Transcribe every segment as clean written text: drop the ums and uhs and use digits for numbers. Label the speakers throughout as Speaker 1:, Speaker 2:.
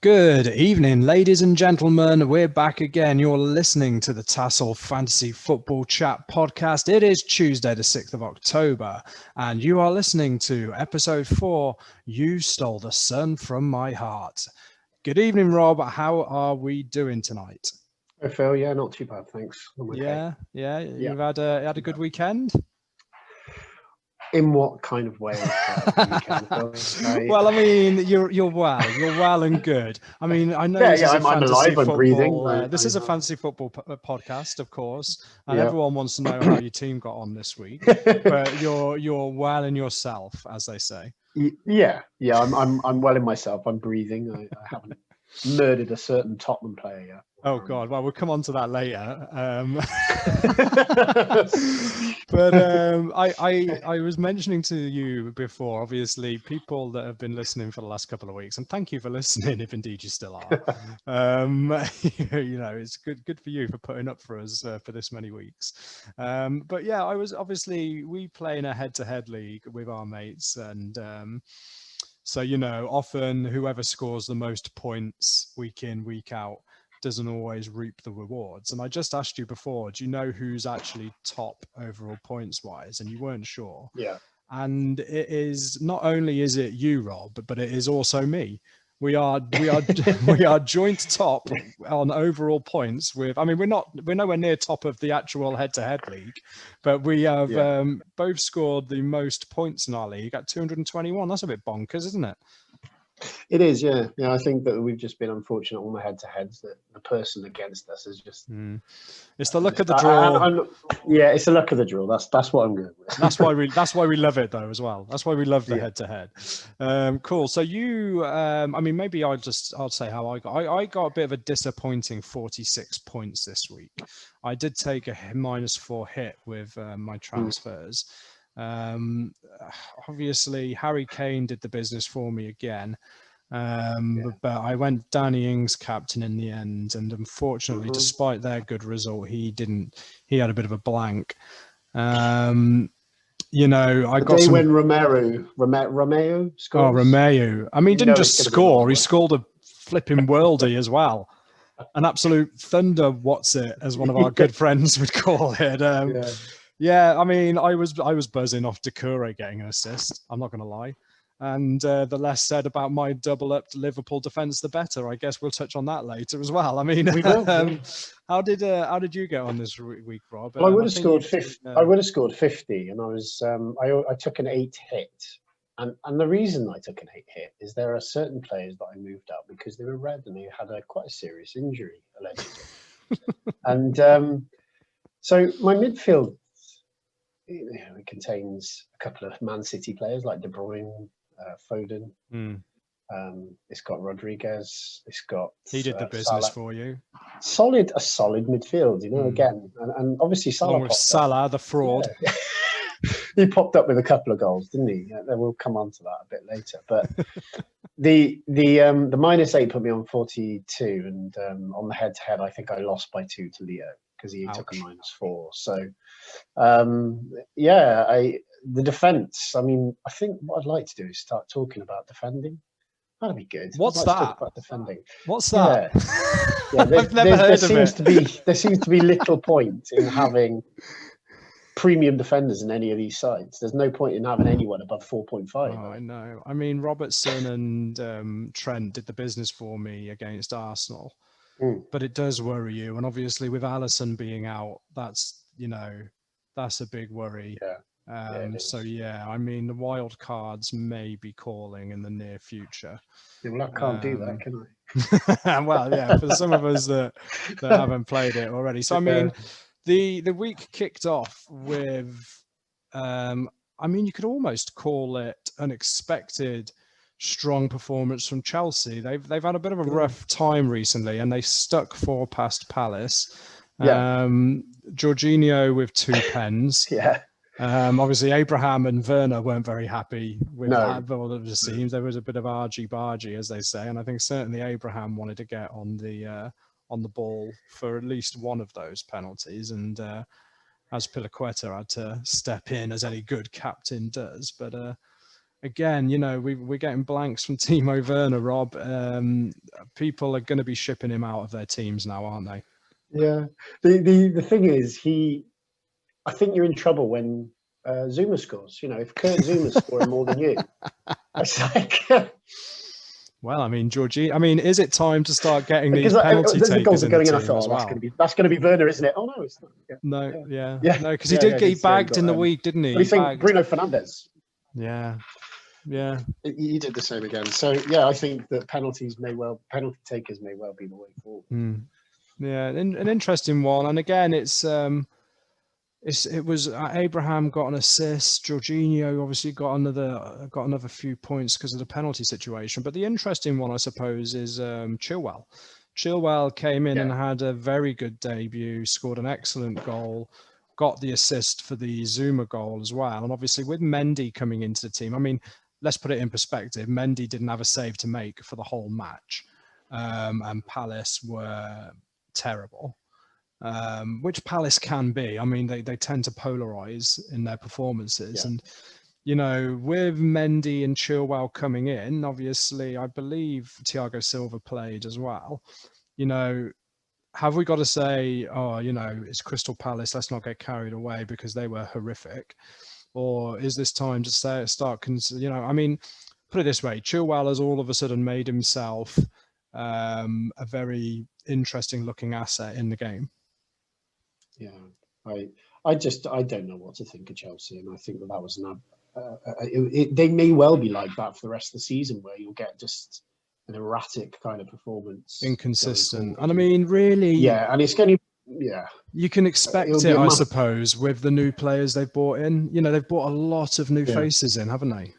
Speaker 1: Good evening, ladies and gentlemen. We're back again. You're listening to the TASL Fantasy Football Chat podcast. It is Tuesday, the 6th of October, and you are listening to episode 4, You Stole the Sun from My Heart. Good evening, Rob. How are we doing tonight?
Speaker 2: Hey, Phil. Yeah, not too bad, thanks. I'm okay.
Speaker 1: Yeah. You've had a good weekend?
Speaker 2: In what kind of way?
Speaker 1: Well, I mean, you're well and good. I mean, I know this is a fantasy
Speaker 2: alive,
Speaker 1: football.
Speaker 2: I'm breathing.
Speaker 1: This is a fantasy football podcast, of course, and everyone wants to know how your team got on this week. But you're well in yourself, as they say.
Speaker 2: Yeah. I'm well in myself. I'm breathing. I haven't murdered a certain Tottenham player yet.
Speaker 1: Oh God! Well, we'll come on to that later. But I was mentioning to you before, obviously, people that have been listening for the last couple of weeks, and thank you for listening, if indeed you still are. You know, it's good for you for putting up for us for this many weeks. But yeah, we play in a head-to-head league with our mates, and so you know, often whoever scores the most points week in, week out doesn't always reap the rewards. And I just asked you before, do you know who's actually top overall points wise? And you weren't sure.
Speaker 2: Yeah.
Speaker 1: And it is not only is it you, Rob, but it is also me. We are joint top on overall points with, I mean, we're nowhere near top of the actual head-to-head league, but we have both scored the most points in our league at 221. That's a bit bonkers, isn't it?
Speaker 2: It is, yeah. I think that we've just been unfortunate on the head-to-heads that the person against us is just.
Speaker 1: It's the luck of the draw.
Speaker 2: Yeah, it's the luck of the draw. That's what I'm going with.
Speaker 1: That's why we love it though as well. That's why we love the head-to-head. Cool. So you, I mean, maybe I'll say how I got. I got a bit of a disappointing 46 points this week. I did take a -4 hit with my transfers. Obviously Harry Kane did the business for me again, but I went Danny Ings captain in the end, and unfortunately despite their good result, he had a bit of a blank. You know, I got
Speaker 2: when Romeo scores.
Speaker 1: Oh, Romeo. I mean, he didn't just score, he scored a flipping worldie as well. An absolute thunder, as one of our good friends would call it. Yeah, I mean, I was buzzing off Doucouré getting an assist. I'm not going to lie. And the less said about my double up to Liverpool defence, the better. I guess we'll touch on that later as well. I mean,
Speaker 2: we will,
Speaker 1: how did you get on this week, Rob?
Speaker 2: Well, I would have scored 50. I would have scored 50, and I was I took an 8 hit. And the reason I took an 8 hit is there are certain players that I moved up because they were red and they had quite a serious injury allegedly. And so my midfield. It contains a couple of Man City players like De Bruyne, Foden. It's got Rodriguez. It's got.
Speaker 1: He did the business
Speaker 2: Salah.
Speaker 1: for you.
Speaker 2: A solid midfield, you know. Again, and obviously
Speaker 1: Salah, the fraud.
Speaker 2: Yeah. He popped up with a couple of goals, didn't he? Yeah, we'll come on to that a bit later. But the -8 put me on 42, and on the head-to-head, I think I lost by 2 to Leo because he took a -4. So. The defence. I mean, I think what I'd like to do is start talking about defending. That'd be good.
Speaker 1: What's that?
Speaker 2: Talk about defending.
Speaker 1: What's that?
Speaker 2: I've never heard of it. There seems to be little point in having premium defenders in any of these sides. There's no point in having anyone above 4.5.
Speaker 1: Oh, I know. I mean, Robertson and Trent did the business for me against Arsenal, but it does worry you. And obviously, with Alisson being out, that's a big worry. So I mean, the wild cards may be calling in the near future.
Speaker 2: Yeah, well, I can't do that, can I?
Speaker 1: Well, yeah, for some of us that haven't played it already. So I mean, the week kicked off with, I mean, you could almost call it unexpected strong performance from Chelsea. They've had a bit of a rough time recently, and they stuck 4 past Palace. Jorginho with 2 pens. Obviously, Abraham and Werner weren't very happy with that. But it seems there was a bit of argy-bargy, as they say, and I think certainly Abraham wanted to get on the ball for at least one of those penalties, and as Pilaqueta had to step in, as any good captain does. But again, we're getting blanks from Timo Werner, Rob. People are going to be shipping him out of their teams now, aren't they?
Speaker 2: Yeah. The thing is, I think you're in trouble when Zuma scores. If Kurt Zuma's scoring more than you, it's like.
Speaker 1: Well, I mean, Georgie. I mean, is it time to start getting these
Speaker 2: Because
Speaker 1: penalty takers
Speaker 2: the goals are going
Speaker 1: in
Speaker 2: in,
Speaker 1: the
Speaker 2: I
Speaker 1: team as
Speaker 2: thought,
Speaker 1: well?
Speaker 2: that's going to be Werner, isn't it? Oh no, it's not.
Speaker 1: No, because he did get bagged in the week, didn't he?
Speaker 2: What do you think, Bruno Fernandes?
Speaker 1: Yeah.
Speaker 2: He did the same again. So yeah, I think that penalty takers may well be the way forward.
Speaker 1: Yeah, an interesting one, and again, it was Abraham got an assist. Jorginho obviously got another few points because of the penalty situation. But the interesting one, I suppose, is Chilwell. Chilwell came in and had a very good debut, scored an excellent goal, got the assist for the Zuma goal as well. And obviously with Mendy coming into the team, I mean, let's put it in perspective. Mendy didn't have a save to make for the whole match, and Palace were terrible. Which Palace can be. I mean, they tend to polarize in their performances. And, with Mendy and Chilwell coming in, obviously, I believe Thiago Silva played as well. Have we got to say, it's Crystal Palace, let's not get carried away because they were horrific? Or is this time to start, I mean, put it this way, Chilwell has all of a sudden made himself a very interesting looking asset in the game.
Speaker 2: Yeah, I don't know what to think of Chelsea, and I think that was they may well be like that for the rest of the season, where you'll get just an erratic kind of performance,
Speaker 1: inconsistent, and I mean, really,
Speaker 2: and it's going to,
Speaker 1: you can expect it, I suppose, with the new players they've brought in. They've brought a lot of new faces in, haven't they?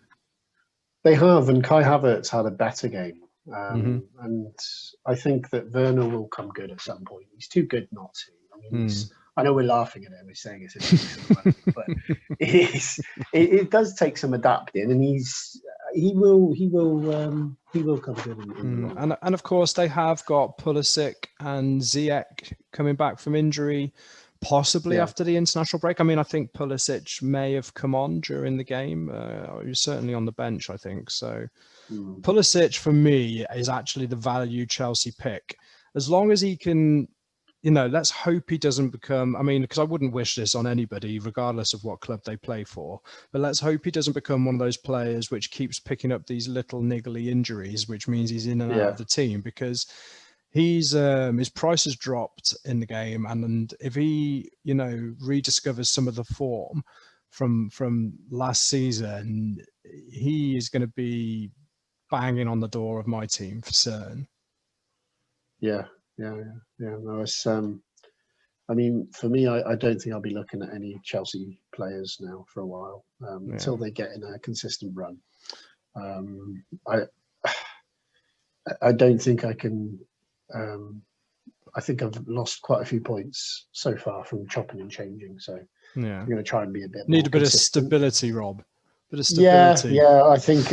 Speaker 2: They have, and Kai Havertz had a better game. And I think that Werner will come good at some point. He's too good not to. I mean, I know we're laughing at him, we're saying it's but it does take some adapting, and he will come good in the long.
Speaker 1: And of course they have got Pulisic and Ziyech coming back from injury, possibly after the international break. I mean, I think Pulisic may have come on during the game. He was certainly on the bench, I think. So Pulisic, for me, is actually the value Chelsea pick. As long as he can, let's hope he doesn't become, I mean, because I wouldn't wish this on anybody, regardless of what club they play for, but let's hope he doesn't become one of those players which keeps picking up these little niggly injuries, which means he's in and out of the team, because he's his price has dropped in the game, and if he rediscovers some of the form from last season, he is going to be banging on the door of my team for certain.
Speaker 2: Yeah. No, it's I mean, for me, I don't think I'll be looking at any Chelsea players now for a while, until they get in a consistent run. I don't think I can. I think I've lost quite a few points so far from chopping and changing. So I'm going to try and be a bit.
Speaker 1: Need a bit consistent. Of stability, Rob. Bit of stability.
Speaker 2: Yeah. I think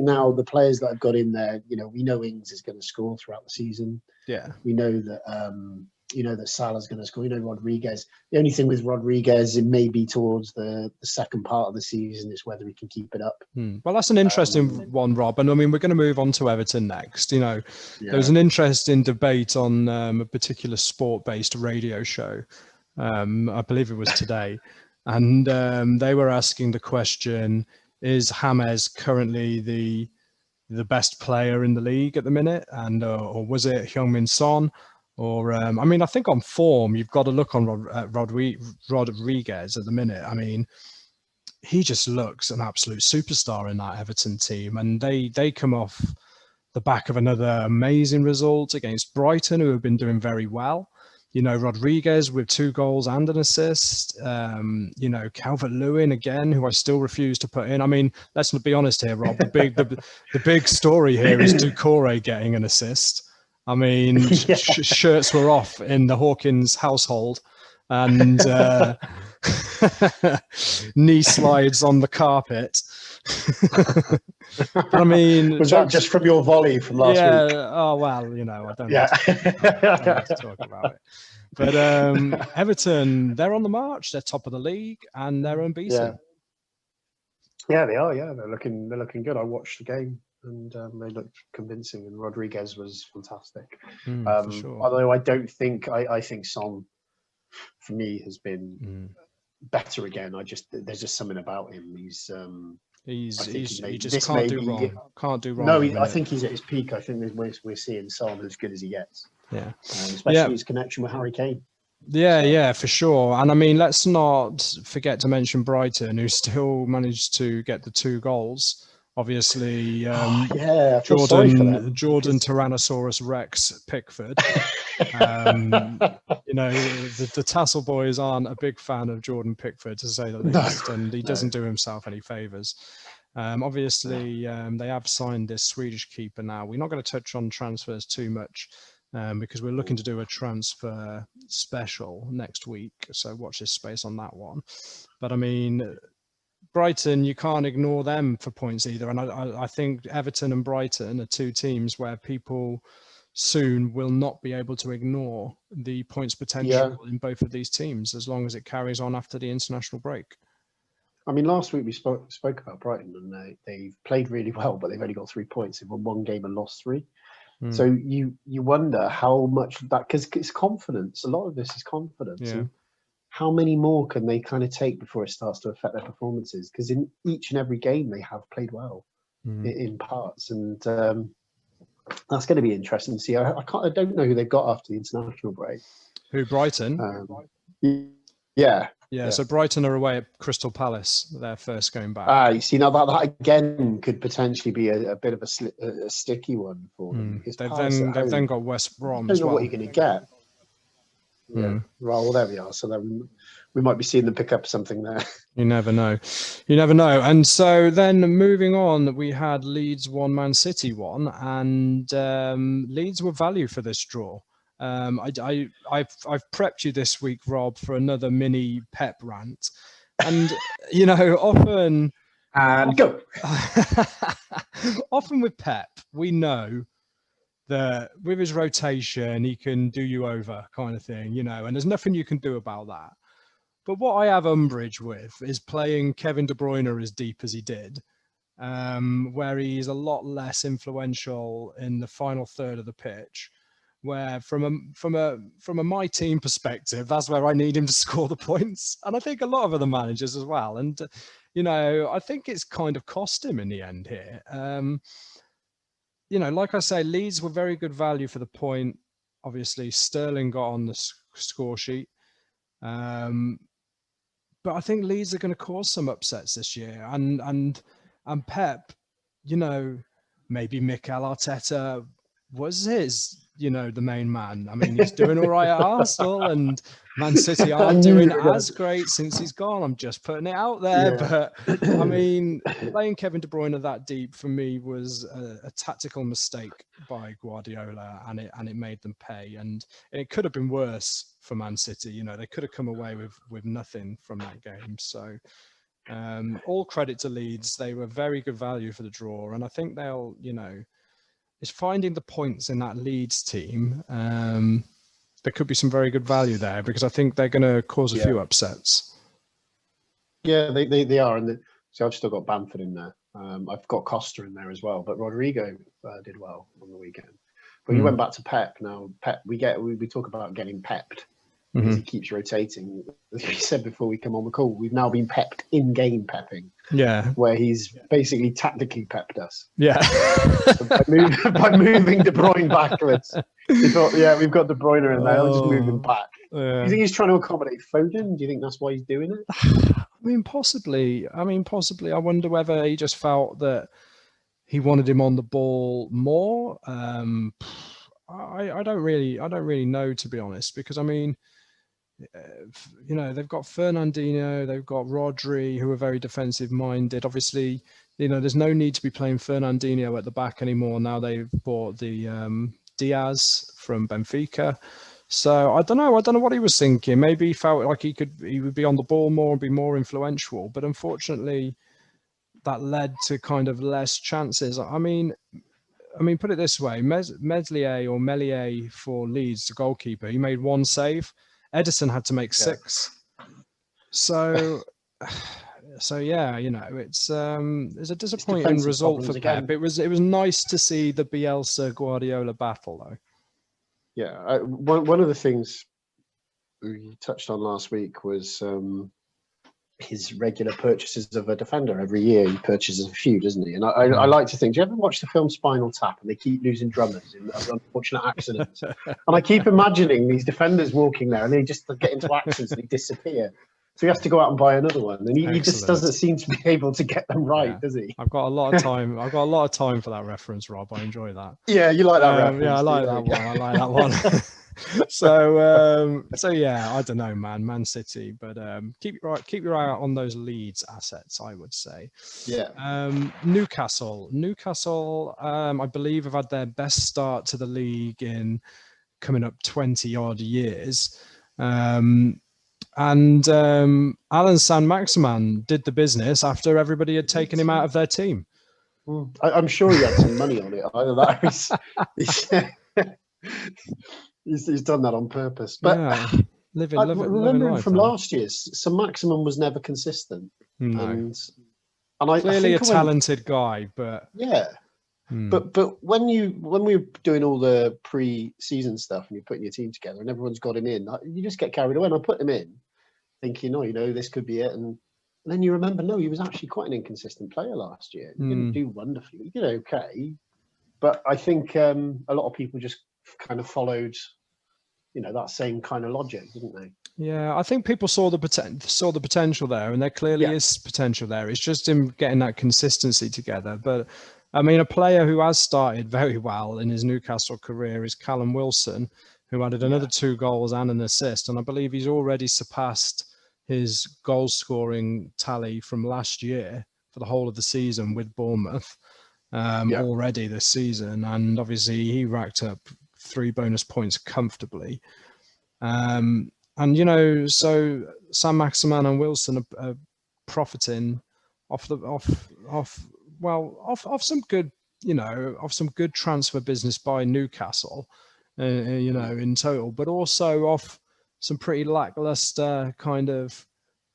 Speaker 2: now the players that I've got in there, we know Ings is going to score throughout the season.
Speaker 1: Yeah.
Speaker 2: We know that that Salah's going to score. Rodriguez. The only thing with Rodriguez, it may be towards the second part of the season, is whether he can keep it up.
Speaker 1: Well, that's an interesting one, Rob. And I mean, we're going to move on to Everton next. There was an interesting debate on a particular sport-based radio show. I believe it was today. And they were asking the question, is James currently the best player in the league at the minute? And or was it Heung-min Son? Or, I mean, I think on form, you've got to look on Rodriguez at the minute. I mean, he just looks an absolute superstar in that Everton team. And they come off the back of another amazing result against Brighton, who have been doing very well. Rodriguez with 2 goals and an assist. Calvert-Lewin again, who I still refuse to put in. I mean, let's be honest here, Rob. The big story here is Doucouré getting an assist. I mean, shirts were off in the Hawkins household, and knee slides on the carpet. But I mean,
Speaker 2: was that just from your volley from last week?
Speaker 1: Oh well, I don't know to talk about it. But Everton, they're on the march. They're top of the league and they're unbeaten.
Speaker 2: Yeah, they are. Yeah, they're looking good. I watched the game and they looked convincing. And Rodriguez was fantastic.
Speaker 1: For sure.
Speaker 2: Although I don't think I think Son for me has been better again. There's just something about him. He
Speaker 1: just can't do wrong. Can't do wrong.
Speaker 2: No, I think he's at his peak. I think we're seeing Son as good as he gets.
Speaker 1: Yeah,
Speaker 2: especially his connection with Harry Kane.
Speaker 1: Yeah, for sure. And I mean, let's not forget to mention Brighton, who still managed to get the 2 goals. Obviously, Jordan Tyrannosaurus Rex Pickford. You know, the TASL boys aren't a big fan of Jordan Pickford, to say the least, and he doesn't do himself any favours. Obviously, they have signed this Swedish keeper now. We're not going to touch on transfers too much because we're looking to do a transfer special next week. So watch this space on that one. But I mean, Brighton, you can't ignore them for points either. And I think Everton and Brighton are 2 teams where people soon will not be able to ignore the points potential in both of these teams as long as it carries on after the international break.
Speaker 2: I mean, last week we spoke about Brighton, and they've played really well, but they've only got 3 points. They've won 1 game and lost 3. So you wonder how much that, because it's confidence. A lot of this is confidence.
Speaker 1: Yeah.
Speaker 2: And how many more can they kind of take before it starts to affect their performances? Because in each and every game they have played well in parts, and that's going to be interesting to see. I don't know who they've got after the international break.
Speaker 1: Who, Brighton? Yeah, so Brighton are away at Crystal Palace, their first game back.
Speaker 2: You see, now that again could potentially be a bit of a sticky one for them.
Speaker 1: They've then got West Brom as well.
Speaker 2: I don't know what you're going to get. Yeah, well, there we are. So then we might be seeing them pick up something there.
Speaker 1: You never know. You never know. And so then moving on, we had Leeds 1, Man City 1, and Leeds were value for this draw. I've prepped you this week, Rob, for another mini Pep rant, and you know, often with Pep, we know that with his rotation, he can do you over, kind of thing, you know, and there's nothing you can do about that. But what I have umbrage with is playing Kevin De Bruyne as deep as he did, where he's a lot less influential in the final third of the pitch. Where from a my team perspective, that's where I need him to score the points, and I think a lot of other managers as well. And you know, I think it's kind of cost him in the end here. You know, like I say, Leeds were very good value for the point. Obviously, Sterling got on the score sheet, but I think Leeds are going to cause some upsets this year. And Pep, you know, maybe Mikel Arteta was the main man. I mean, he's doing all right at Arsenal, and Man City aren't doing as great since he's gone. I'm just putting it out there. Yeah. But I mean, playing Kevin De Bruyne that deep for me was a tactical mistake by Guardiola, and it made them pay. And it could have been worse for Man City. You know, they could have come away with nothing from that game. So all credit to Leeds. They were very good value for the draw, and I think they'll, you know, it's finding the points in that Leeds team. There could be some very good value there because I think they're going to cause a few upsets.
Speaker 2: Yeah, they are. And so I've still got Bamford in there. I've got Costa in there as well. But Rodrigo did well on the weekend. But you went back to Pep. Now, Pep, we talk about getting pepped because he keeps rotating. As we said before we come on the call, we've now been pepped in-game pepping. Yeah. Where he's basically tactically pepped us.
Speaker 1: Yeah.
Speaker 2: So by moving De Bruyne backwards. He thought, we've got De Bruyne in there. I'll just move him back. Yeah. Do you think he's trying to accommodate Foden? Do you think that's why he's doing it?
Speaker 1: I mean, possibly. I wonder whether he just felt that he wanted him on the ball more. I don't really know, to be honest, because I mean, you know, they've got Fernandinho, they've got Rodri, who are very defensive minded. Obviously, you know, there's no need to be playing Fernandinho at the back anymore. Now they've bought the Diaz from Benfica. So I don't know what he was thinking. Maybe he felt like he would be on the ball more and be more influential. But unfortunately, that led to kind of less chances. I mean, put it this way: Meslier for Leeds, the goalkeeper, he made 1 save. Edison had to make 6. So So yeah, it's a disappointing result for Pep.
Speaker 2: Again.
Speaker 1: It was nice to see the Bielsa Guardiola battle, though.
Speaker 2: Yeah, one of the things we touched on last week was his regular purchases of a defender. Every year he purchases a few, doesn't he? And I like to think, do you ever watch the film Spinal Tap and they keep losing drummers in unfortunate accidents? And I keep imagining these defenders walking there and they just get into accidents and they disappear. So he has to go out and buy another one, and he just doesn't seem to be able to get them right, does he?
Speaker 1: I've got a lot of time. I've got a lot of time for that reference, Rob. I enjoy that.
Speaker 2: Yeah, you like that reference.
Speaker 1: Yeah, I like that one. I like that one. So yeah, I don't know, man. Man City, but keep your eye out on those Leeds assets, I would say.
Speaker 2: Yeah.
Speaker 1: Newcastle, I believe have had their best start to the league in coming up 20 odd years. And Alan San-Maximin did the business after everybody had taken him out of their team.
Speaker 2: I'm sure he had some money on it. Either that, he's done that on purpose. But
Speaker 1: yeah,
Speaker 2: remembering from last year, San-Maximin was never consistent.
Speaker 1: No.
Speaker 2: And I
Speaker 1: clearly
Speaker 2: think
Speaker 1: a talented guy, but
Speaker 2: yeah. But when we were doing all the pre-season stuff and you're putting your team together and everyone's got him in, you just get carried away. And I put him in, thinking, this could be it. And then you remember, no, he was actually quite an inconsistent player last year. He didn't do wonderfully. He did okay, but I think a lot of people just kind of followed, that same kind of logic, didn't they?
Speaker 1: Yeah, I think people saw the potential there, and there clearly is potential there. It's just him getting that consistency together, but. I mean, a player who has started very well in his Newcastle career is Callum Wilson, who added another 2 goals and an assist. And I believe he's already surpassed his goal scoring tally from last year for the whole of the season with Bournemouth already this season. And obviously he racked up 3 bonus points comfortably. So San-Maximin and Wilson are profiting off some good, of some good transfer business by Newcastle, in total, but also off some pretty lackluster kind of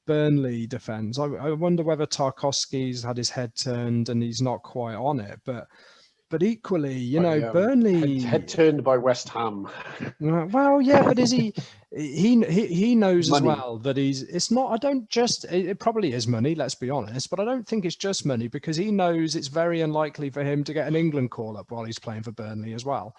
Speaker 1: Burnley defence. I wonder whether Tarkowski's had his head turned and he's not quite on it, but equally, Burnley
Speaker 2: head turned by West Ham.
Speaker 1: Well, yeah, but is he? He knows money. As well that it's not. I don't just. It probably is money. Let's be honest, but I don't think it's just money because he knows it's very unlikely for him to get an England call up while he's playing for Burnley as well.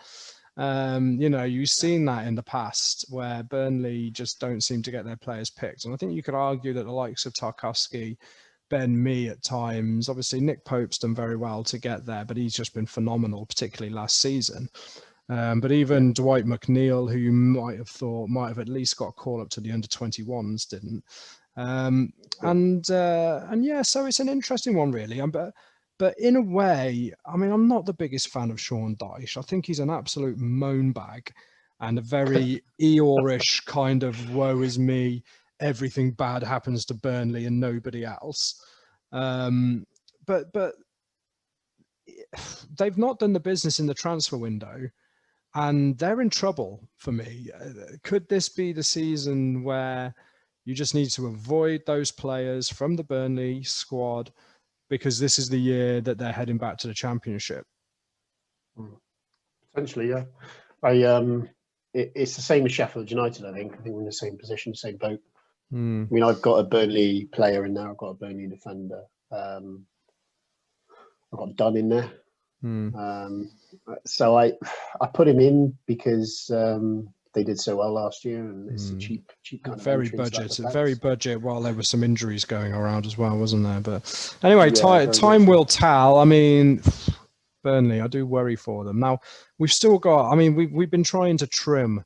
Speaker 1: You've seen that in the past where Burnley just don't seem to get their players picked, and I think you could argue that the likes of Tarkowski, Ben Mee at times. Obviously, Nick Pope's done very well to get there, but he's just been phenomenal, particularly last season. But even Dwight McNeil, who you might have thought might have at least got a call up to the under-21s, didn't. So it's an interesting one, really. But in a way, I mean, I'm not the biggest fan of Sean Dyche. I think he's an absolute moan bag and a very Eeyore-ish kind of woe is me. Everything bad happens to Burnley and nobody else. But they've not done the business in the transfer window and they're in trouble for me. Could this be the season where you just need to avoid those players from the Burnley squad because this is the year that they're heading back to the Championship?
Speaker 2: Potentially, yeah. It's the same as Sheffield United, I think. I think we're in the same position, same boat. I mean, I've got a Burnley player in there. I've got a Burnley defender. I've got Dunn in there. So I put him in because they did so well last year, and it's a cheap kind of
Speaker 1: very budget. While there were some injuries going around as well, wasn't there? But anyway, time will tell. I mean, Burnley, I do worry for them. Now we've still got. I mean, we've been trying to trim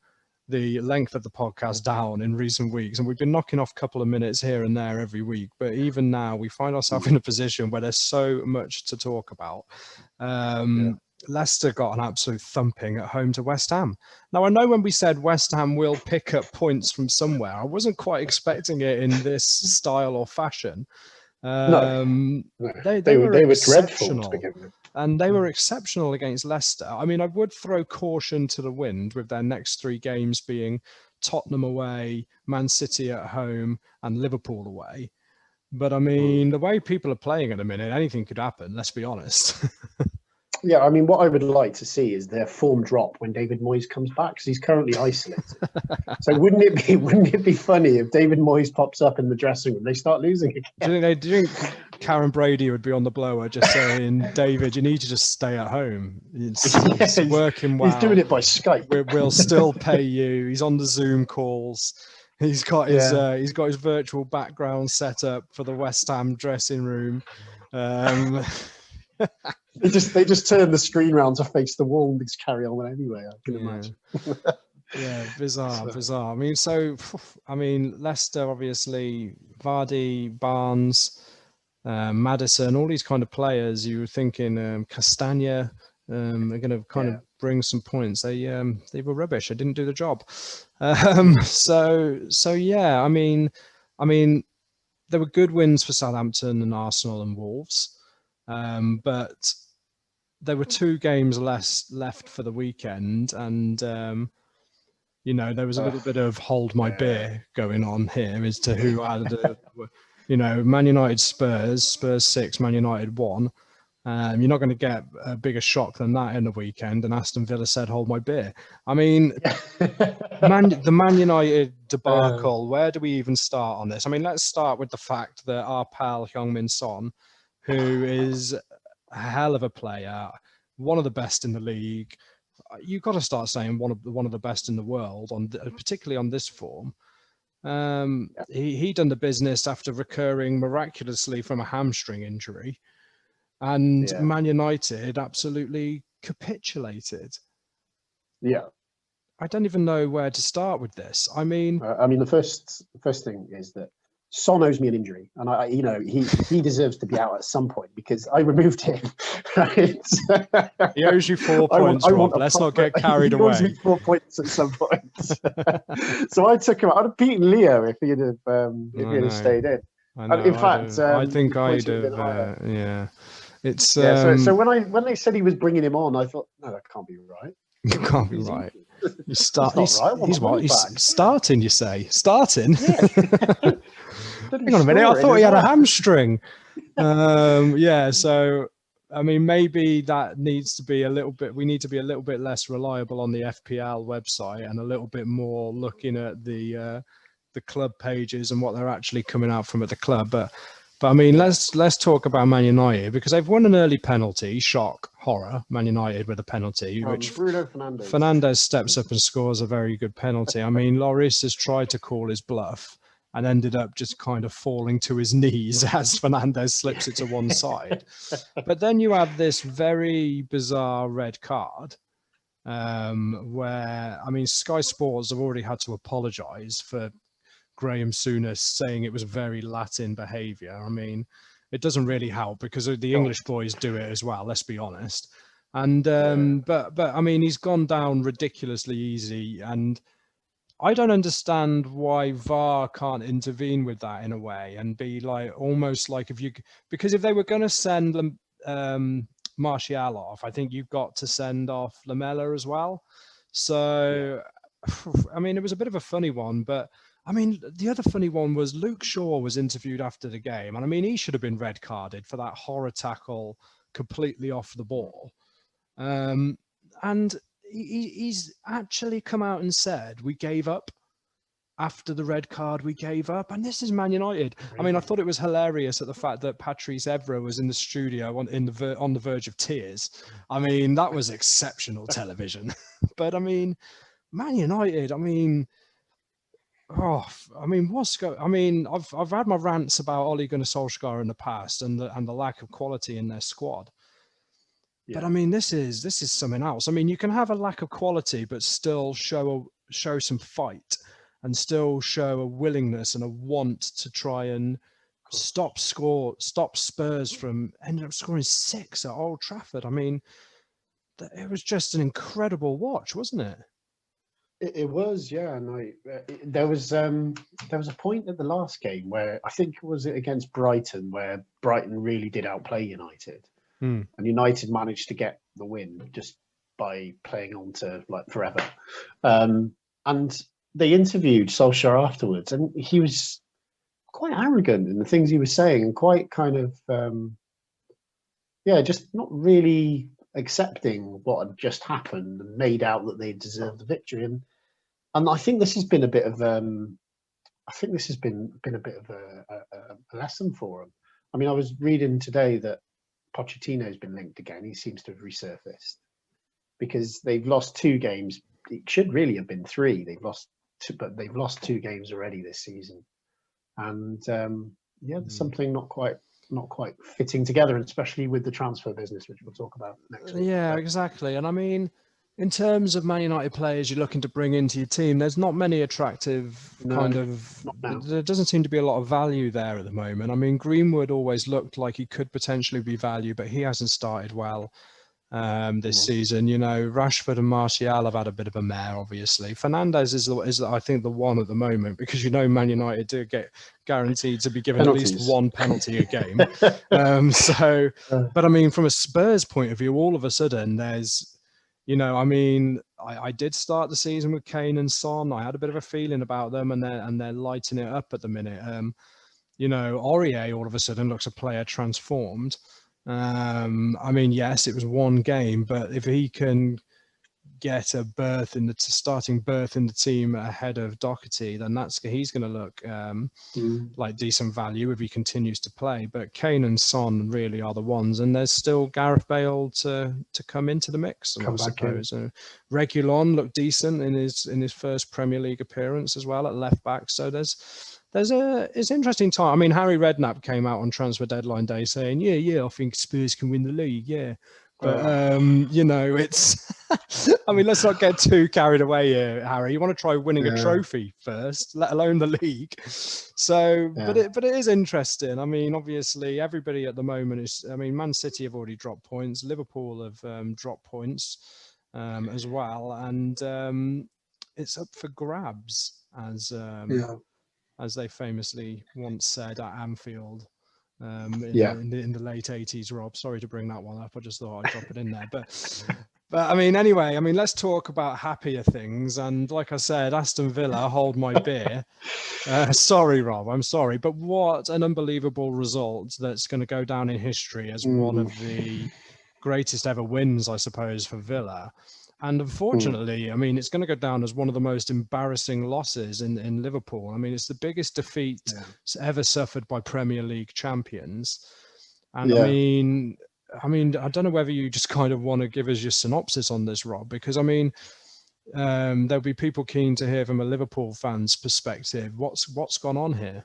Speaker 1: the length of the podcast down in recent weeks, and we've been knocking off a couple of minutes here and there every week, but even now we find ourselves in a position where there's so much to talk about. Leicester got an absolute thumping at home to West Ham. Now I know when we said West Ham will pick up points from somewhere, I wasn't quite expecting it in this style or fashion. They were
Speaker 2: dreadful to begin with.
Speaker 1: And they were exceptional against Leicester. I mean, I would throw caution to the wind with their next 3 games being Tottenham away, Man City at home, and Liverpool away. But I mean, the way people are playing at the minute, anything could happen. Let's be honest.
Speaker 2: Yeah, I mean, what I would like to see is their form drop when David Moyes comes back, because he's currently isolated. So wouldn't it be funny if David Moyes pops up in the dressing room, they start losing again?
Speaker 1: Do you think Karen Brady would be on the blower just saying, David, you need to just stay at home. It's working well.
Speaker 2: He's doing it by Skype.
Speaker 1: We'll still pay you. He's on the Zoom calls. He's got his virtual background set up for the West Ham dressing room.
Speaker 2: They just turn the screen round to face the wall and just carry on anyway. I can imagine.
Speaker 1: Yeah, bizarre. I mean, Leicester obviously, Vardy, Barnes, Maddison, all these kind of players. You were thinking Castagna are going to kind of bring some points. They were rubbish. They didn't do the job. So yeah. I mean, there were good wins for Southampton and Arsenal and Wolves. But there were 2 games left for the weekend, and there was a little bit of hold my beer going on here as to who had Man United Spurs 6, Man United 1. You're not going to get a bigger shock than that in the weekend, and Aston Villa said hold my beer. I mean, the Man United debacle, where do we even start on this? I mean, let's start with the fact that our pal Heung-min Son, who is a hell of a player, one of the best in the league. You've got to start saying one of the best in the world, particularly on this form. He done the business after recurring miraculously from a hamstring injury, and Man United absolutely capitulated. Yeah, I don't even know where to start with this. I mean,
Speaker 2: the first thing is that Son owes me an injury, and he deserves to be out at some point because I removed him. Right?
Speaker 1: He owes you 4 points, Rob. Let's not get carried away.
Speaker 2: He owes me 4 points at some point. So I took him out. I'd have beaten Leo if he'd have stayed in. In fact,
Speaker 1: I think I'd have. Yeah, it's
Speaker 2: so when they said he was bringing him on, I thought, no, that can't be right.
Speaker 1: It can't be right. He's starting. You say starting?
Speaker 2: Yeah.
Speaker 1: Hang on a minute. I thought he had a hamstring. So I mean, maybe that needs to be a little bit. We need to be a little bit less reliable on the FPL website and a little bit more looking at the club pages and what they're actually coming out from at the club. But I mean, let's talk about Man United, because they've won an early penalty. Shock, horror. Man United with a penalty, which
Speaker 2: Bruno
Speaker 1: Fernandes steps up and scores a very good penalty. I mean, Lloris has tried to call his bluff and ended up just kind of falling to his knees as Fernandes slips it to one side. But then you have this very bizarre red card, where, I mean, Sky Sports have already had to apologise for Graham Souness saying it was very Latin behaviour. I mean, it doesn't really help because the English boys do it as well, let's be honest. And but I mean, he's gone down ridiculously easy, and I don't understand why VAR can't intervene with that in a way and be like, almost like because if they were going to send Martial off, I think you've got to send off Lamela as well. So, I mean, it was a bit of a funny one, but I mean, the other funny one was Luke Shaw was interviewed after the game, and I mean, he should have been red carded for that horror tackle completely off the ball. And he's actually come out and said, we gave up after the red card, we gave up. And this is Man United. Really? I mean, I thought it was hilarious at the fact that Patrice Evra was in the studio on the verge of tears. I mean, that was exceptional television. But I mean, Man United, I mean, I've had my rants about Ole Gunnar Solskjaer in the past and the lack of quality in their squad. Yeah. But I mean, this is something else. I mean, you can have a lack of quality, but still show some fight and still show a willingness and a want to try and stop Spurs from ending up scoring 6 at Old Trafford. I mean, it was just an incredible watch, wasn't it?
Speaker 2: It was, yeah. And there was a point at the last game where I think it was against Brighton, where Brighton really did outplay United. And United managed to get the win just by playing on to like forever. And they interviewed Solskjaer afterwards, and he was quite arrogant in the things he was saying, and quite kind of just not really accepting what had just happened, and made out that they deserved the victory. And I think this has been a bit of a lesson for him. I mean, I was reading today that Pochettino's been linked again. He seems to have resurfaced because they've lost 2 games. It should really have been 3. They've lost 2, but they've lost 2 games already this season. And there's something not quite fitting together, and especially with the transfer business, which we'll talk about next week.
Speaker 1: Yeah, exactly. And I mean, in terms of Man United players you're looking to bring into your team, there's not many attractive there doesn't seem to be a lot of value there at the moment. I mean, Greenwood always looked like he could potentially be value, but he hasn't started well this season. You know, Rashford and Martial have had a bit of a mare, obviously. Fernandes is I think the one at the moment, because Man United do get guaranteed to be given
Speaker 2: penalties.
Speaker 1: at least 1 penalty a game. But I mean, from a Spurs point of view, all of a sudden there's, I mean, I did start the season with Kane and Son. I had a bit of a feeling about them, and they're lighting it up at the minute. Aurier all of a sudden looks a player transformed. I mean, yes, it was 1 game, but if he can get a starting berth in the team ahead of Doherty, then he's going to look like decent value if he continues to play. But Kane and Son really are the ones, and there's still Gareth Bale to come into the mix, I suppose. Reguilon looked decent in his first Premier League appearance as well at left back. So it's an interesting time. I mean, Harry Redknapp came out on transfer deadline day saying, I think Spurs can win the league, But, it's, I mean, let's not get too carried away here, Harry. You want to try winning a trophy first, let alone the league. So, but it is interesting. I mean, obviously, everybody at the moment Man City have already dropped points. Liverpool have dropped points as well. And it's up for grabs, as they famously once said at Anfield. In the late 80s, Rob. Sorry to bring that one up. I just thought I'd drop it in there. But I mean, anyway, let's talk about happier things. And like I said, Aston Villa, hold my beer. Sorry, Rob, I'm sorry. But what an unbelievable result that's going to go down in history as one of the greatest ever wins, I suppose, for Villa. And unfortunately, it's going to go down as one of the most embarrassing losses in Liverpool. It's the biggest defeat ever suffered by Premier League champions. And I don't know whether you just kind of want to give us your synopsis on this, Rob, because there'll be people keen to hear from a Liverpool fan's perspective. What's gone on here?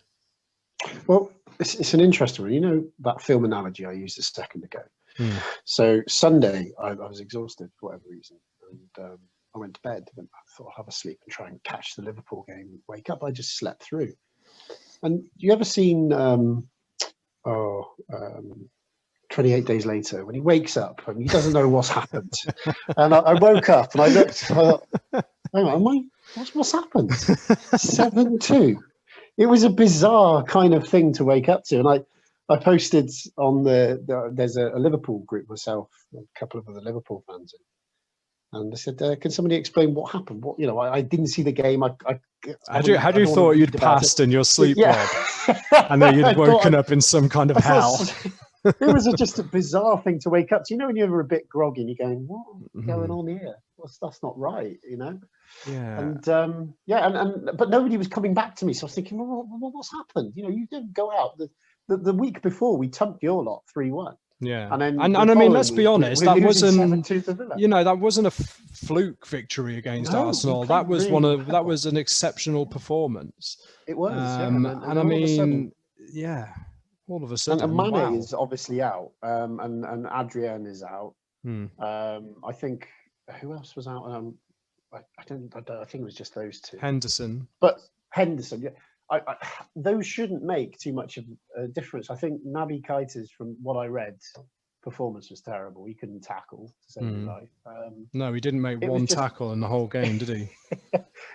Speaker 2: Well, it's an interesting one. You know that film analogy I used a second ago. So Sunday, I was exhausted for whatever reason. And I went to bed and I thought I'll have a sleep and try and catch the Liverpool game and wake up. I just slept through. And you ever seen 28 Days Later, when he wakes up and he doesn't know what's happened? And I woke up and I looked, and I thought, hang on, what's happened? 7-2. It was a bizarre kind of thing to wake up to. And I posted on there's a Liverpool group myself, a couple of other Liverpool fans in. And I said, can somebody explain what happened? I didn't see the game.
Speaker 1: How do you thought you'd passed in your sleep, Rob? And then you'd woken up in some kind of hell.
Speaker 2: It was just a bizarre thing to wake up to. When you're a bit groggy and you're going, what's going on here? That's not right,
Speaker 1: Yeah.
Speaker 2: And but nobody was coming back to me. So I was thinking, what's happened? You didn't go out. The week before, we thumped your lot 3-1.
Speaker 1: Yeah,
Speaker 2: and
Speaker 1: let's be honest, that wasn't that wasn't a fluke victory against Arsenal. That was that was an exceptional performance.
Speaker 2: It was,
Speaker 1: all of a sudden,
Speaker 2: and Mane is obviously out, and Adrian is out. I think who else was out? I think it was just those two.
Speaker 1: Henderson,
Speaker 2: yeah. Those shouldn't make too much of a difference. I think Naby Keita's, from what I read, performance was terrible. He couldn't tackle to save his life.
Speaker 1: No, he didn't make one tackle in the whole game, did he?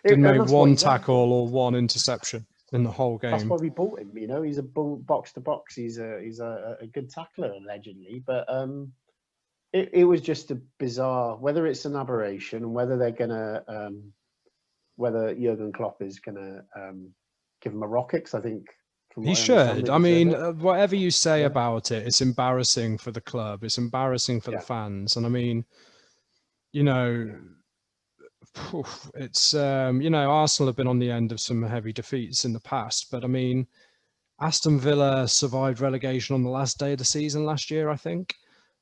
Speaker 1: Didn't make one tackle or one interception in the whole game.
Speaker 2: That's why we bought him. He's a box to box. He's a good tackler allegedly, but it was just a bizarre. Whether it's an aberration, whether they're gonna, whether Jurgen Klopp is gonna give him a rocket, because I think
Speaker 1: He should. I mean, whatever you say about it, it's embarrassing for the club. It's embarrassing for the fans. And I mean, you know, it's, you know, Arsenal have been on the end of some heavy defeats in the past. But I mean, Aston Villa survived relegation on the last day of the season last year, I think.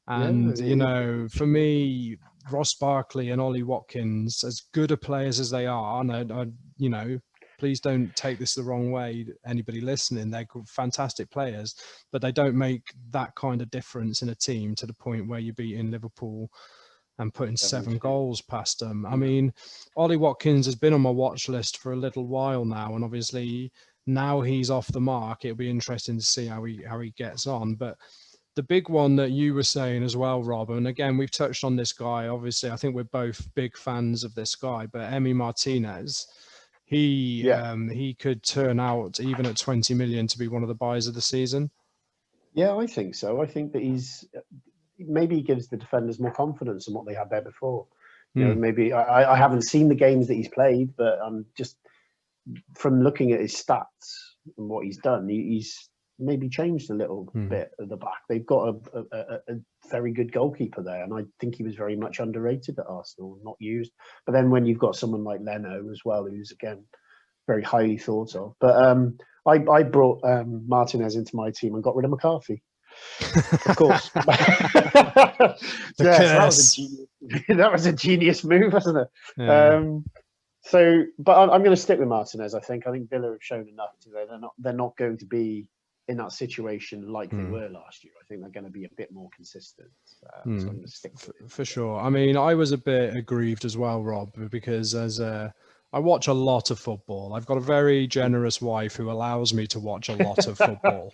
Speaker 1: And, you know, for me, Ross Barkley and Ollie Watkins, as good a players as they are, and I you know, please don't take this the wrong way, anybody listening, they're fantastic players, but they don't make that kind of difference in a team to the point where you're beating Liverpool and putting 7 goals past them. I mean, Ollie Watkins has been on my watch list for a little while now, and obviously now he's off the mark. It'll be interesting to see how he gets on. But the big one that you were saying as well, Rob, and again, we've touched on this guy. Obviously, I think we're both big fans of this guy, but Emi Martinez, he could turn out, even at 20 million, to be one of the buys of the season.
Speaker 2: Yeah, I think so. I think that maybe he gives the defenders more confidence than what they had there before. You know, maybe I haven't seen the games that he's played, but just from looking at his stats and what he's done, he's maybe changed a little bit at the back. They've got a very good goalkeeper there, and I think he was very much underrated at Arsenal, not used. But then when you've got someone like Leno as well, who's again very highly thought of. But I brought Martinez into my team and got rid of McCarthy. Of course. That was a genius move, wasn't it? Yeah. But I'm going to stick with Martinez. I think Villa have shown enough today. They're not going to be in that situation like they were last year. I think they're going to be a bit more consistent. So I'm going to stick with it.
Speaker 1: For sure. I mean, I was a bit aggrieved as well, Rob, because I watch a lot of football. I've got a very generous wife who allows me to watch a lot of football.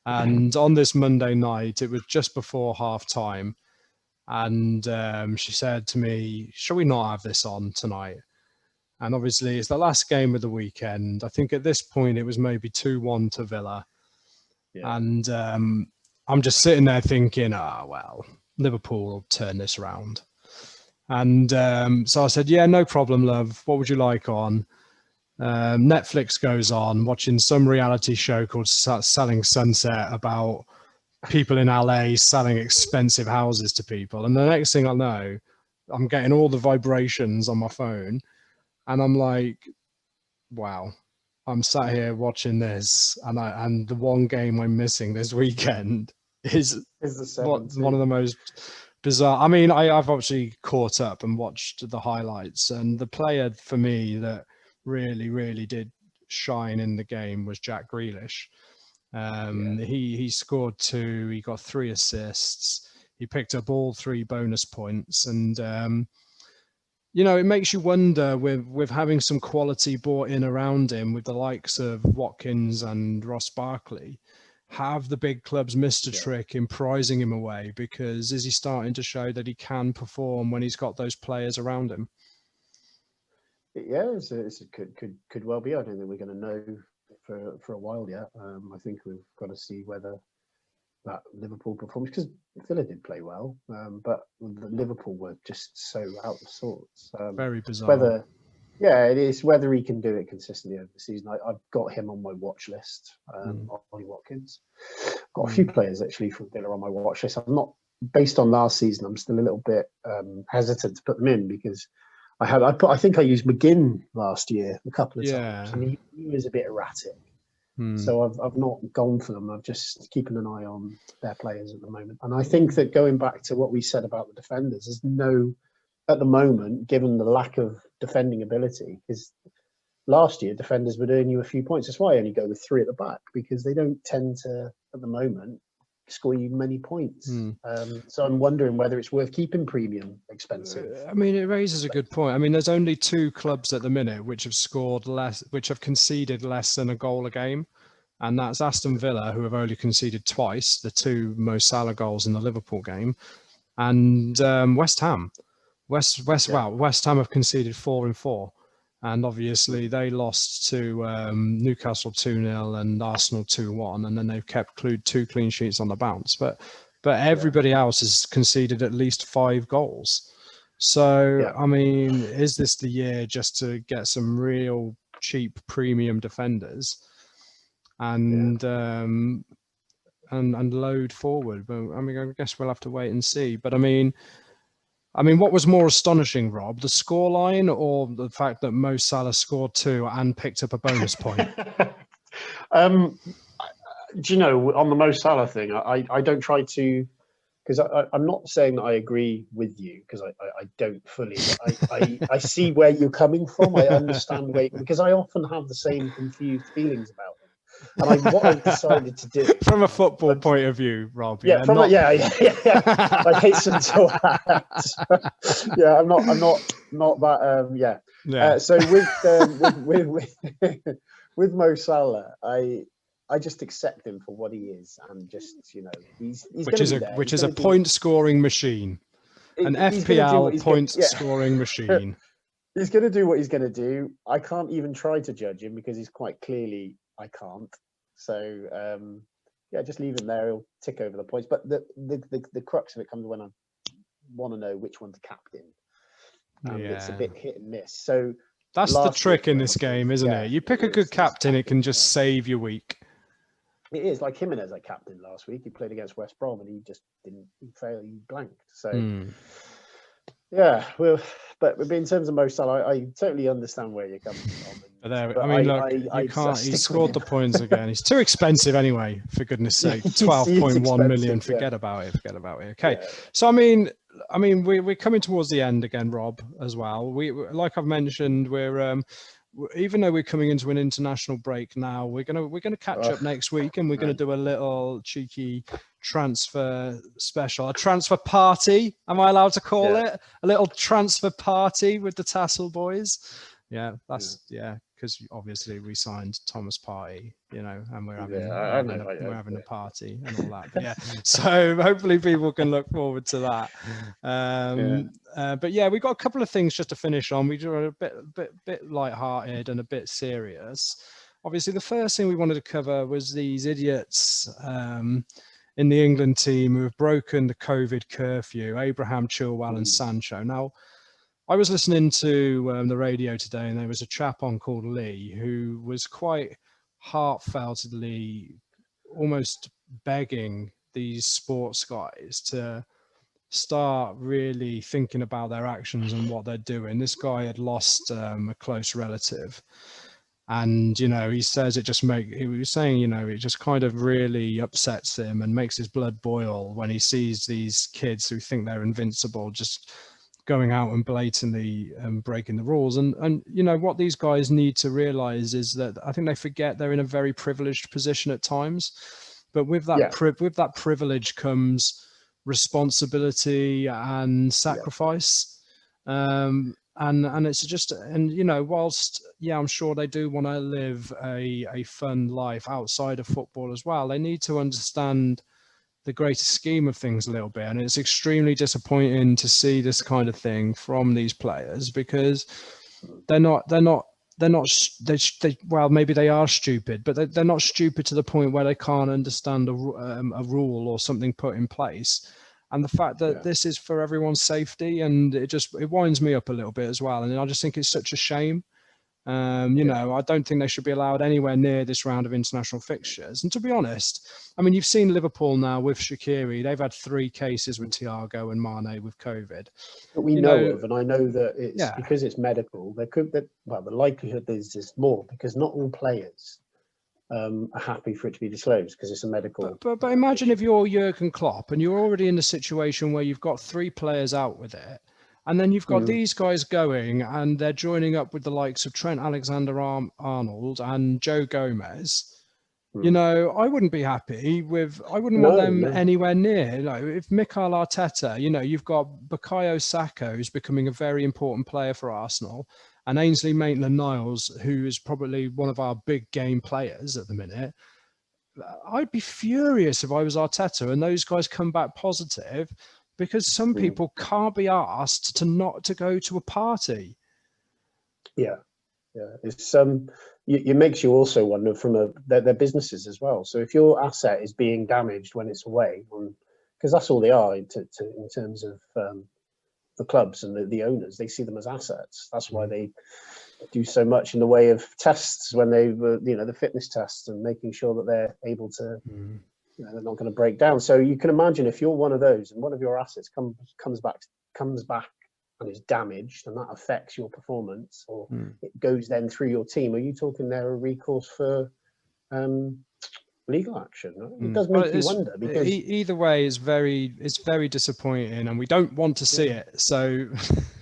Speaker 1: And on this Monday night, it was just before half time. And she said to me, shall we not have this on tonight? And obviously, it's the last game of the weekend. I think at this point, it was maybe 2-1 to Villa. Yeah. And I'm just sitting there thinking, well, Liverpool will turn this around. And so I said, yeah, no problem, love. What would you like on? Netflix goes on, watching some reality show called Selling Sunset about people in LA selling expensive houses to people. And the next thing I know, I'm getting all the vibrations on my phone. And I'm like, wow, I'm sat here watching this. And the one game I'm missing this weekend is one of the most bizarre. I mean, I've obviously caught up and watched the highlights. And the player for me that really, really did shine in the game was Jack Grealish. He scored 2, he got 3 assists, he picked up all 3 bonus points, and you know, it makes you wonder with having some quality brought in around him with the likes of Watkins and Ross Barkley, have the big clubs missed a trick in prizing him away? Because is he starting to show that he can perform when he's got those players around him?
Speaker 2: Yeah, could well be. I don't think we're going to know for a while yet. I think we've got to see whether that Liverpool performance, because Villa did play well, but Liverpool were just so out of sorts.
Speaker 1: Very bizarre.
Speaker 2: It is whether he can do it consistently over the season. I've got him on my watch list. Ollie Watkins. Got a few players actually from Villa on my watch list. I'm not, based on last season, I'm still a little bit hesitant to put them in because I think I used McGinn last year a couple of times, and he was a bit erratic. So I've not gone for them. I'm just keeping an eye on their players at the moment. And I think that going back to what we said about the defenders, at the moment, given the lack of defending ability, because last year defenders would earn you a few points. That's why I only go with 3 at the back, because they don't tend to, at the moment, score you many points. So I'm wondering whether it's worth keeping premium expensive.
Speaker 1: I mean, it raises a good point. I mean, there's only 2 clubs at the minute which have conceded less than a goal a game, and that's Aston Villa, who have only conceded twice, the 2 Mo Salah goals in the Liverpool game, and West Ham. West Ham have conceded 4 and 4. And obviously they lost to Newcastle 2-0 and Arsenal 2-1, and then they've kept 2 clean sheets on the bounce. But everybody else has conceded at least 5 goals. So, I mean, is this the year just to get some real cheap premium defenders? and and load forward. But I mean, I guess we'll have to wait and see. But I mean, what was more astonishing, Rob, the scoreline or the fact that Mo Salah scored 2 and picked up a bonus point?
Speaker 2: Do you know, on the Mo Salah thing, I don't try to, because I'm not saying that I agree with you, because I don't fully. I see where you're coming from. I understand because I often have the same confused feelings about him. And what I've decided to do
Speaker 1: from a football point of view, Rob.
Speaker 2: Yeah, I hasten to add. Yeah, I'm not that. So with Mo Salah, I just accept him for what he is, and just he's
Speaker 1: which is a point scoring machine, an FPL point scoring machine.
Speaker 2: He's going to do what he's going to do. I can't even try to judge him because he's quite clearly I can't. So just leave him there. He'll tick over the points. But the crux of it comes when I want to know which one to captain. It's a bit hit and miss. So
Speaker 1: that's the trick in this game, isn't it? You pick a good captain, it can just save your week.
Speaker 2: It is like Jimenez I captained last week. He played against West Brom and he just didn't. He failed. He blanked. So. Yeah, well, but in terms of Mo Salah, I totally understand where you're coming from.
Speaker 1: But I mean, look, you can't. He scored the points again. He's too expensive anyway. For goodness' sake, 12.1 million. Forget about it. Okay, so I mean, we're coming towards the end again, Rob, as well. We like I've mentioned, we're even though we're coming into an international break now, we're gonna catch up next week, and we're gonna do a little cheeky transfer special, a transfer party. Am I allowed to call it a little transfer party with the TASL boys? Yeah, that's because obviously we signed Thomas Partey, and we're having a party and all that. But so hopefully people can look forward to that. But we've got a couple of things just to finish on. We do a bit light-hearted and a bit serious. Obviously, the first thing we wanted to cover was these idiots in the England team who have broken the COVID curfew, Abraham, Chilwell and Sancho. Now, I was listening to the radio today, and there was a chap on called Lee who was quite heartfeltly almost begging these sports guys to start really thinking about their actions and what they're doing. This guy had lost a close relative. And, he says it was saying, it just kind of really upsets him and makes his blood boil when he sees these kids who think they're invincible just going out and blatantly breaking the rules. And what these guys need to realize is that I think they forget they're in a very privileged position at times. But with that privilege comes responsibility and sacrifice. And it's just, whilst, I'm sure they do want to live a fun life outside of football as well, they need to understand the greater scheme of things a little bit. And it's extremely disappointing to see this kind of thing from these players, because well, maybe they are stupid, but they're not stupid to the point where they can't understand a rule or something put in place. And the fact that this is for everyone's safety, and it winds me up a little bit as well. And I just think it's such a shame. I don't think they should be allowed anywhere near this round of international fixtures. And to be honest, I mean, you've seen Liverpool now with Shaqiri. They've had 3 cases with Thiago and Mane with COVID.
Speaker 2: But we know of, and I know that it's because it's medical. The likelihood is more, because not all players are happy for it to be disclosed because it's a medical.
Speaker 1: But imagine if you're Jurgen Klopp and you're already in a situation where you've got 3 players out with it. And then you've got these guys going and they're joining up with the likes of Trent Alexander-Arnold and Joe Gomez. I wouldn't be happy with, I wouldn't want them anywhere near. If Mikel Arteta, you've got Bukayo Saka, who's becoming a very important player for Arsenal, and Ainsley Maitland-Niles, who is probably one of our big game players at the minute. I'd be furious if I was Arteta and those guys come back positive, because some people can't be asked to not to go to a party.
Speaker 2: It's it makes you also wonder from their businesses as well. So if your asset is being damaged when it's away, because that's all they are in terms of the clubs and the owners, they see them as assets. That's why they do so much in the way of tests when they were, the fitness tests and making sure that they're able to, they're not going to break down. So you can imagine if you're one of those and one of your assets comes back and is damaged, and that affects your performance, or it goes then through your team. Are you talking there a recourse for legal action? Right? It does make you wonder, because
Speaker 1: either way it's very disappointing, and we don't want to see it. So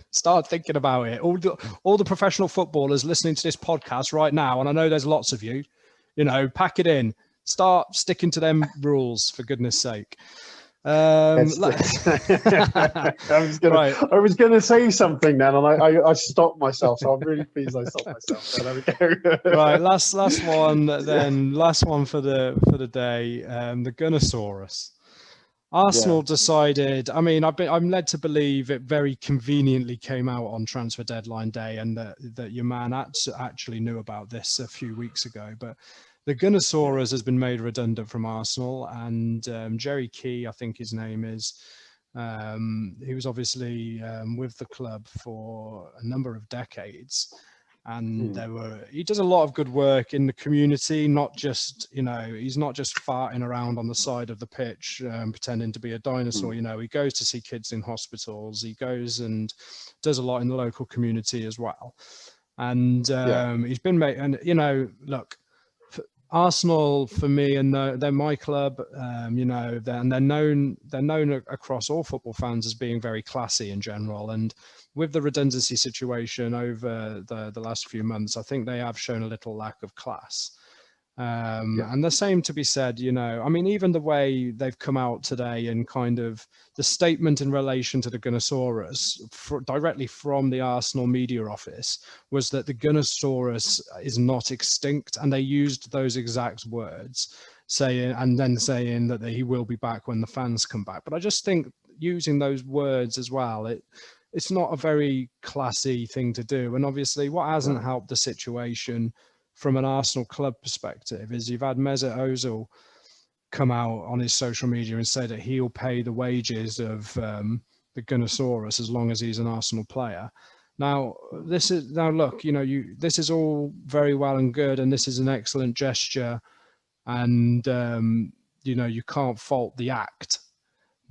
Speaker 1: start thinking about it. All the professional footballers listening to this podcast right now, and I know there's lots of you, pack it in. Start sticking to them rules, for goodness sake. I
Speaker 2: was gonna say something then, and I stopped myself, so I'm really pleased I stopped myself. So there we go.
Speaker 1: Right, last one then. Last one for the day. The Gunnosaurus. Arsenal decided. I mean, I'm led to believe it very conveniently came out on transfer deadline day, and that your man actually knew about this a few weeks ago, but. The Gunnosaurus has been made redundant from Arsenal, and Jerry Key, I think his name is, he was obviously with the club for a number of decades, and he does a lot of good work in the community, not just, he's not just farting around on the side of the pitch pretending to be a dinosaur. He goes to see kids in hospitals, he goes and does a lot in the local community as well. And he's been made, and look, Arsenal, for me, and they're my club, and they're known across all football fans as being very classy in general. And with the redundancy situation over the last few months, I think they have shown a little lack of class. And the same to be said, I mean, even the way they've come out today and kind of the statement in relation to the Gunnosaurus directly from the Arsenal media office was that the Gunnosaurus is not extinct. And they used those exact words, saying that he will be back when the fans come back. But I just think using those words as well, it's not a very classy thing to do. And obviously what hasn't helped the situation from an Arsenal club perspective is you've had Mesut Ozil come out on his social media and say that he'll pay the wages of the Gunnosaurus as long as he's an Arsenal player. Now this is all very well and good, and this is an excellent gesture, and you can't fault the act.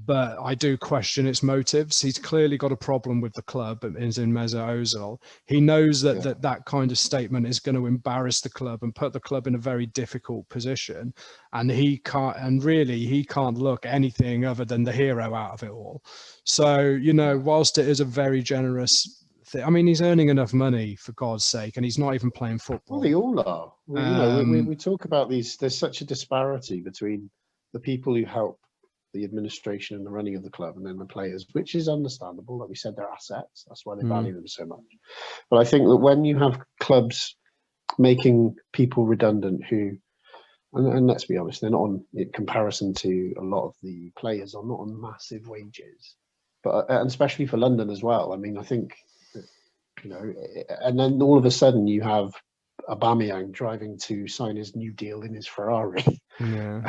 Speaker 1: But I do question its motives. He's clearly got a problem with the club, as in Mesut Ozil. He knows that kind of statement is going to embarrass the club and put the club in a very difficult position. And he can't look anything other than the hero out of it all. So, whilst it is a very generous thing, I mean, he's earning enough money, for God's sake, and he's not even playing football.
Speaker 2: Well, they all are. We talk about these. There's such a disparity between the people who help the administration and the running of the club, and then the players, which is understandable. Like we said, they're assets. That's why they value them so much. But I think that when you have clubs making people redundant who, and let's be honest, they're not on, in comparison to a lot of the players, are not on massive wages. But and especially for London as well. I mean, I think, and then all of a sudden you have Aubameyang driving to sign his new deal in his Ferrari.
Speaker 1: Yeah.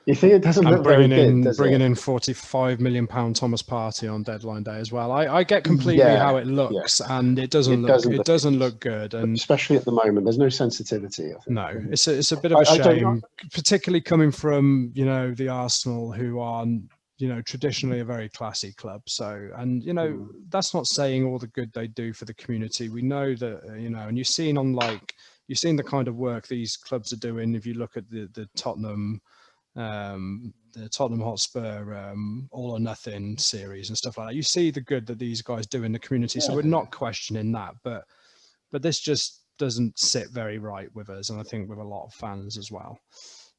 Speaker 2: You think it doesn't look very good, does
Speaker 1: bringing
Speaker 2: it?
Speaker 1: in £45 million Thomas Partey on deadline day as well. I get completely how it looks, and it doesn't look good, and
Speaker 2: especially at the moment, there's no sensitivity. I think.
Speaker 1: No, it's a bit of a shame, particularly coming from the Arsenal, who are traditionally a very classy club. So, and that's not saying all the good they do for the community. We know that and you've seen the kind of work these clubs are doing. If you look at the Tottenham Hotspur All or Nothing series and stuff like that, you see the good that these guys do in the community. So we're not questioning that, but this just doesn't sit very right with us, and I think with a lot of fans as well.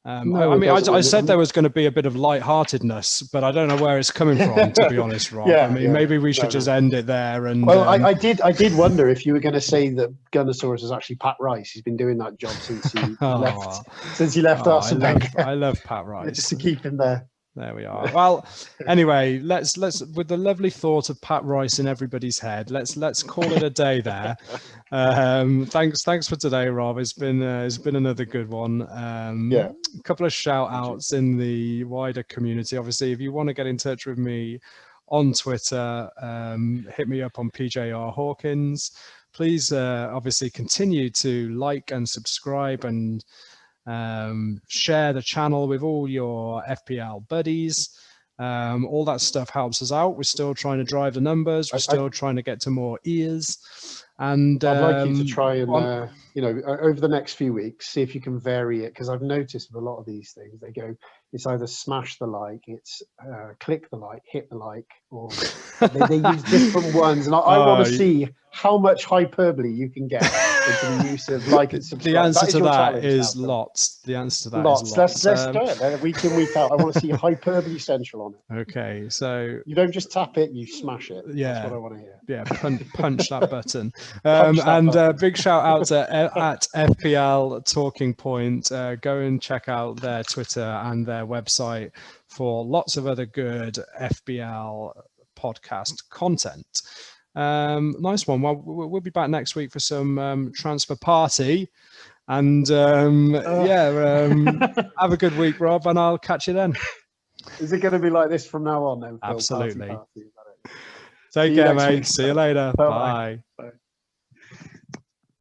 Speaker 1: I said there was going to be a bit of lightheartedness, but I don't know where it's coming from, to be honest, Rob. Maybe we should just end it there. And
Speaker 2: I did wonder if you were going to say that Gunnosaurus is actually Pat Rice. He's been doing that job since he left Aston Villa.
Speaker 1: I love Pat Rice.
Speaker 2: Just to keep him there.
Speaker 1: There we are. Well, anyway, let's with the lovely thought of Pat Rice in everybody's head, let's call it a day there. Thanks for today, Rob. It's been another good one. A couple of shout outs in the wider community. Obviously, if you want to get in touch with me on Twitter, hit me up on PJR Hawkins. please obviously continue to like and subscribe and share the channel with all your FPL buddies. All that stuff helps us out. We're still trying to drive the numbers. We're still trying to get to more ears. And
Speaker 2: I'd like you to try and, you know, over the next few weeks, see if you can vary it. Because I've noticed with a lot of these things, they go, it's either smash the like, it's click the like, hit the like, or they use different ones. And I want to see how much hyperbole you can get into the use of like and subscribe.
Speaker 1: The answer to that is lots. The answer to that is lots.
Speaker 2: Let's do it week in, week out. I want to see hyperbole central on it.
Speaker 1: Okay, so
Speaker 2: you don't just tap it, you smash it.
Speaker 1: Yeah,
Speaker 2: that's what I want to hear.
Speaker 1: Yeah, punch that button. Big shout out to at FPL Talking Point. Go and check out their Twitter and their website for lots of other good FPL podcast content. Nice one. Well, we'll be back next week for some transfer party. And have a good week, Rob, and I'll catch you then.
Speaker 2: Is it going to be like this from now on then?
Speaker 1: Absolutely. Take care, mate. See you later. Bye. Bye.